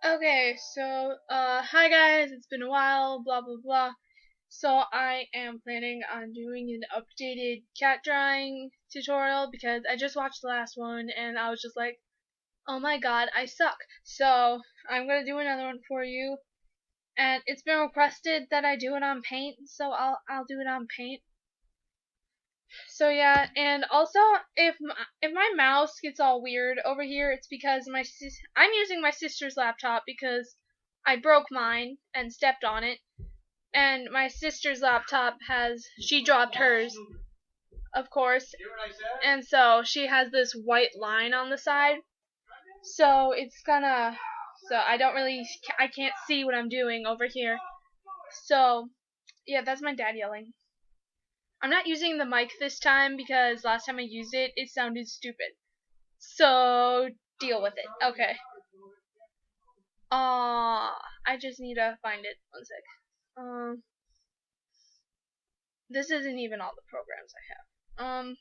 Okay, so, hi guys, it's been a while, blah blah blah. So I am planning on doing an updated cat drawing tutorial because I just watched the last one and I was just like, oh my god, I suck. So I'm gonna do another one for you, and it's been requested that I do it on Paint, so I'll do it on Paint. So yeah, and also if my mouse gets all weird over here, it's because I'm using my sister's laptop because I broke mine and stepped on it, and my sister's laptop she dropped hers, of course, and so she has this white line on the side, so I can't see what I'm doing over here. So yeah, that's my dad yelling. I'm not using the mic this time because last time I used it, it sounded stupid. So deal with it. Okay. I just need to find it. One sec. This isn't even all the programs I have.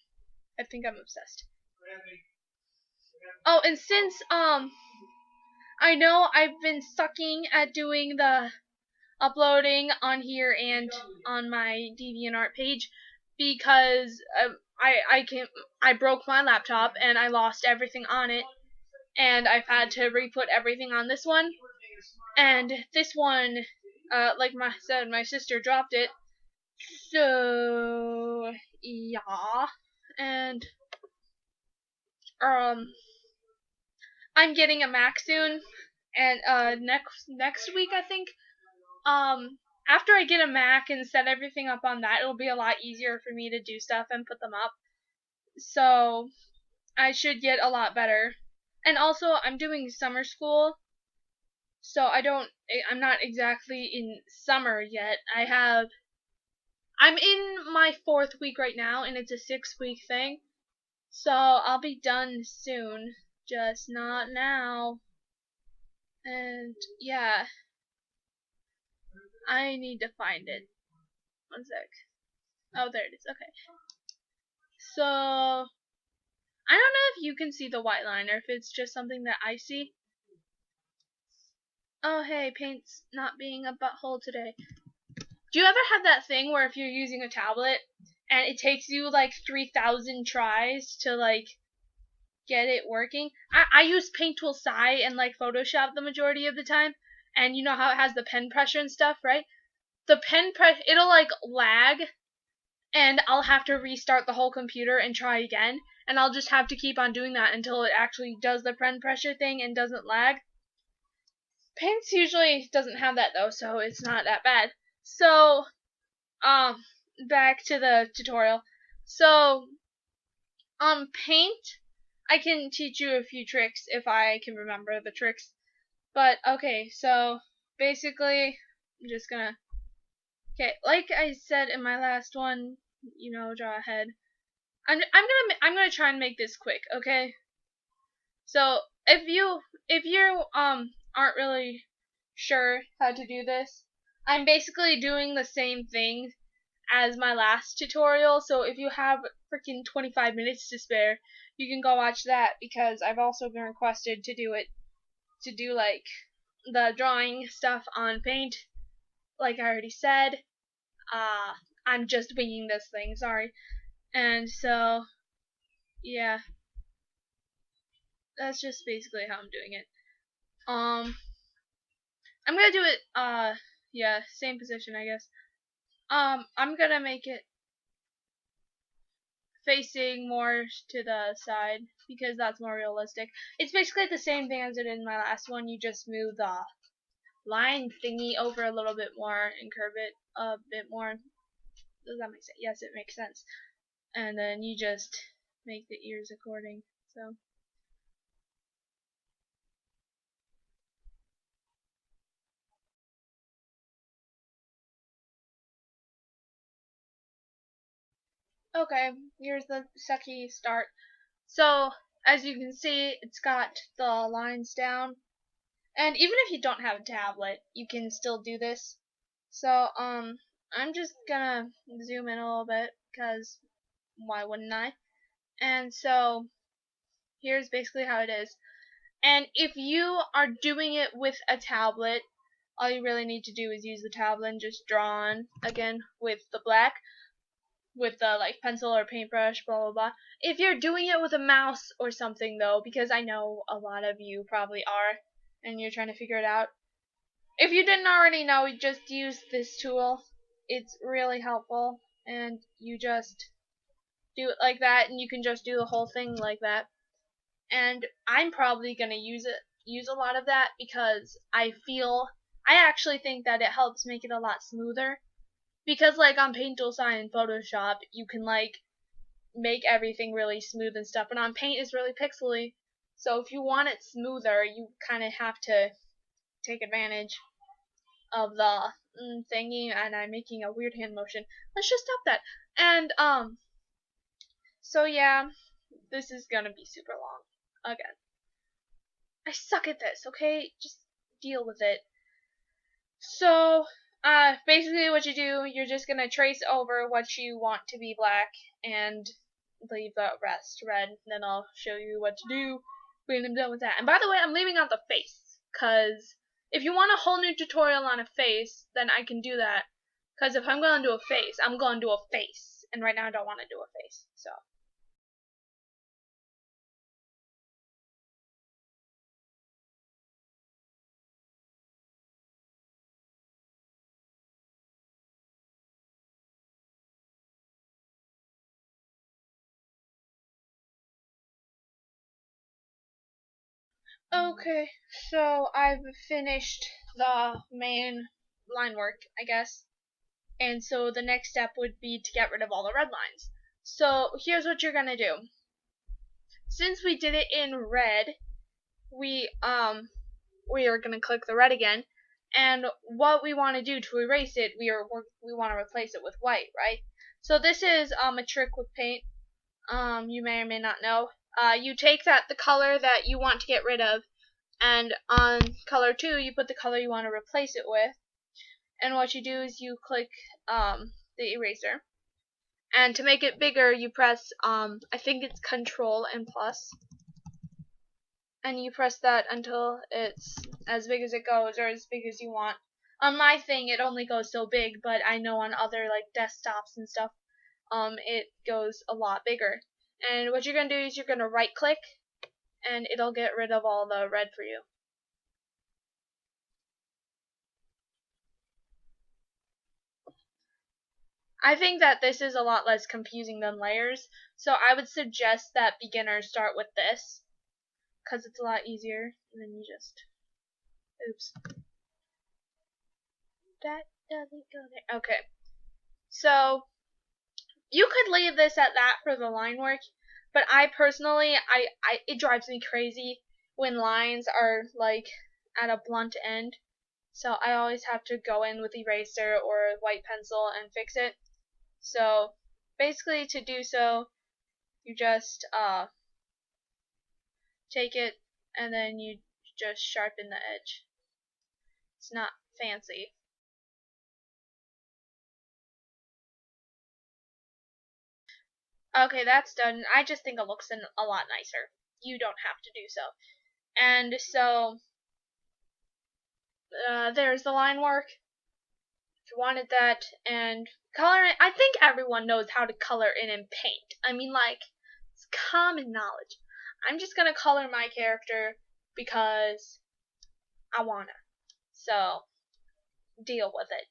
I think I'm obsessed. Oh, and since I know I've been sucking at doing the uploading on here and on my DeviantArt page because I broke my laptop and I lost everything on it, and I've had to re-put everything on this one. And this one, like my sister dropped it. So yeah, and um, I'm getting a Mac soon, and next week I think. After I get a Mac and set everything up on that, it'll be a lot easier for me to do stuff and put them up. So I should get a lot better. And also, I'm doing summer school, so I'm not exactly in summer yet. I'm in my 4th week right now, and it's a 6-week thing. So I'll be done soon, just not now. And yeah, I need to find it. One sec. Oh, there it is. Okay. So I don't know if you can see the white line or if it's just something that I see. Oh, hey, Paint's not being a butthole today. Do you ever have that thing where if you're using a tablet and it takes you like 3,000 tries to like get it working? I use Paint Tool Sai and like Photoshop the majority of the time, and you know how it has the pen pressure and stuff, right? The pen press, it'll like lag, and I'll have to restart the whole computer and try again, and I'll just have to keep on doing that until it actually does the pen pressure thing and doesn't lag. Paint usually doesn't have that though, so it's not that bad. So, back to the tutorial. So, Paint, I can teach you a few tricks if I can remember the tricks. But, okay, so, basically, I'm just gonna, okay, like I said in my last one, draw a head. I'm gonna try and make this quick, okay? So, if you aren't really sure how to do this, I'm basically doing the same thing as my last tutorial, so if you have freaking 25 minutes to spare, you can go watch that because I've also been requested to do like the drawing stuff on Paint, like I already said. Uh, I'm just winging this thing, sorry. And so, yeah, that's just basically how I'm doing it. I'm gonna do it, yeah, same position, I guess. I'm gonna make it facing more to the side because that's more realistic. It's basically the same thing as I did in my last one. You just move the line thingy over a little bit more and curve it a bit more. Does that make sense? Yes, it makes sense. And then you just make the ears according. So. Okay, here's the sucky start. So, as you can see, it's got the lines down. And even if you don't have a tablet, you can still do this. So, I'm just gonna zoom in a little bit, because why wouldn't I? And so, here's basically how it is. And if you are doing it with a tablet, all you really need to do is use the tablet and just draw on again with the black, with the like pencil or paintbrush, blah blah blah. If you're doing it with a mouse or something though, because I know a lot of you probably are, and you're trying to figure it out. If you didn't already know, just use this tool. It's really helpful, and you just do it like that, and you can just do the whole thing like that. And I'm probably gonna use a lot of that because I actually think that it helps make it a lot smoother. Because like on Paint Tool Sign and Photoshop, you can like make everything really smooth and stuff, and on Paint it's really pixely. So if you want it smoother, you kind of have to take advantage of the thingy. And I'm making a weird hand motion. Let's just stop that. And so yeah, this is gonna be super long again. I suck at this, okay? Just deal with it. So, basically what you do, you're just gonna trace over what you want to be black and leave the rest red. Then I'll show you what to do when I'm done with that. And by the way, I'm leaving out the face, cause if you want a whole new tutorial on a face, then I can do that. Cause if I'm gonna do a face, I'm gonna do a face. And right now I don't want to do a face, so. Okay, so I've finished the main line work, I guess. And so the next step would be to get rid of all the red lines. So here's what you're gonna do. Since we did it in red, we are gonna click the red again, and what we want to do to erase it, we want to replace it with white, right? So this is a trick with paint. You may or may not know. You take the color that you want to get rid of, and on color 2 you put the color you want to replace it with. And what you do is you click the eraser, and to make it bigger you press I think it's Control and plus, and you press that until it's as big as it goes, or as big as you want. On my thing it only goes so big, but I know on other like desktops and stuff it goes a lot bigger. And what you're gonna do is you're gonna right click, and it'll get rid of all the red for you. I think that this is a lot less confusing than layers, so I would suggest that beginners start with this, because it's a lot easier, and then you just, oops, that doesn't go there. Okay, so you could leave this at that for the line work, but I personally, it drives me crazy when lines are like at a blunt end, so I always have to go in with eraser or white pencil and fix it. So basically to do so, you just take it and then you just sharpen the edge. It's not fancy. Okay, that's done. I just think it looks a lot nicer. You don't have to do so. And so there's the line work. If you wanted that, and coloring, I think everyone knows how to color in Paint. I mean, like, it's common knowledge. I'm just gonna color my character because I wanna. So deal with it.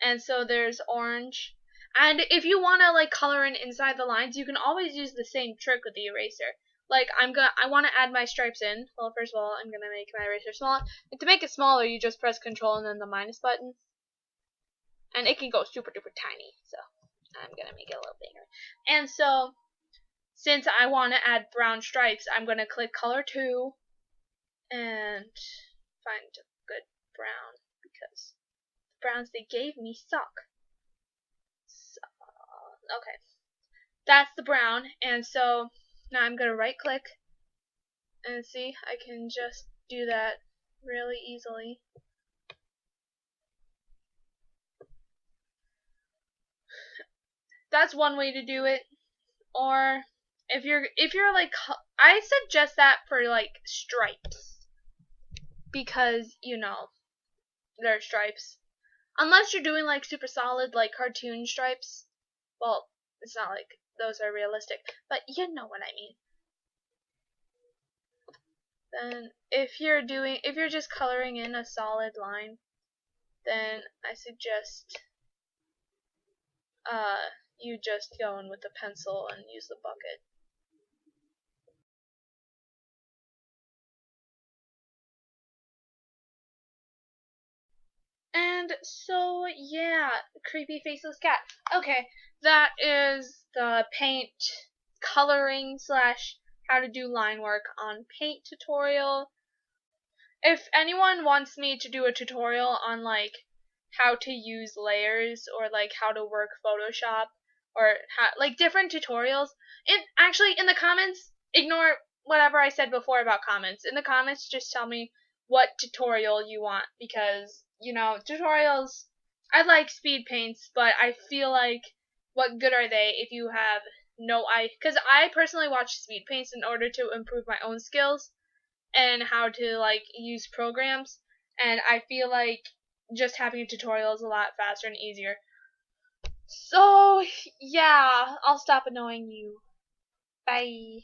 And so there's orange. And if you want to like color in inside the lines, you can always use the same trick with the eraser. Like I want to add my stripes in. Well, first of all, I'm gonna make my eraser smaller. And to make it smaller, you just press Control and then the minus button, and it can go super duper tiny. So I'm gonna make it a little bigger. And so since I want to add brown stripes, I'm gonna click color 2 and find a good brown, because the browns they gave me suck. Okay, that's the brown, and so now I'm gonna right click and see, I can just do that really easily. That's one way to do it. Or if you're like I suggest that for like stripes because there are stripes. Unless you're doing like super solid like cartoon stripes. Well, it's not like those are realistic, but you know what I mean. Then if you're just coloring in a solid line, then I suggest you just go in with a pencil and use the bucket. And so yeah, creepy faceless cat. Okay, that is the paint coloring slash how to do line work on paint tutorial. If anyone wants me to do a tutorial on like how to use layers or like how to work Photoshop or how, like different tutorials, in the comments, ignore whatever I said before about comments. In the comments, just tell me what tutorial you want because tutorials. I like speed paints, but I feel like what good are they if you have no because I personally watch speed paints in order to improve my own skills and how to like use programs, and I feel like just having a tutorial is a lot faster and easier. So yeah, I'll stop annoying you. Bye.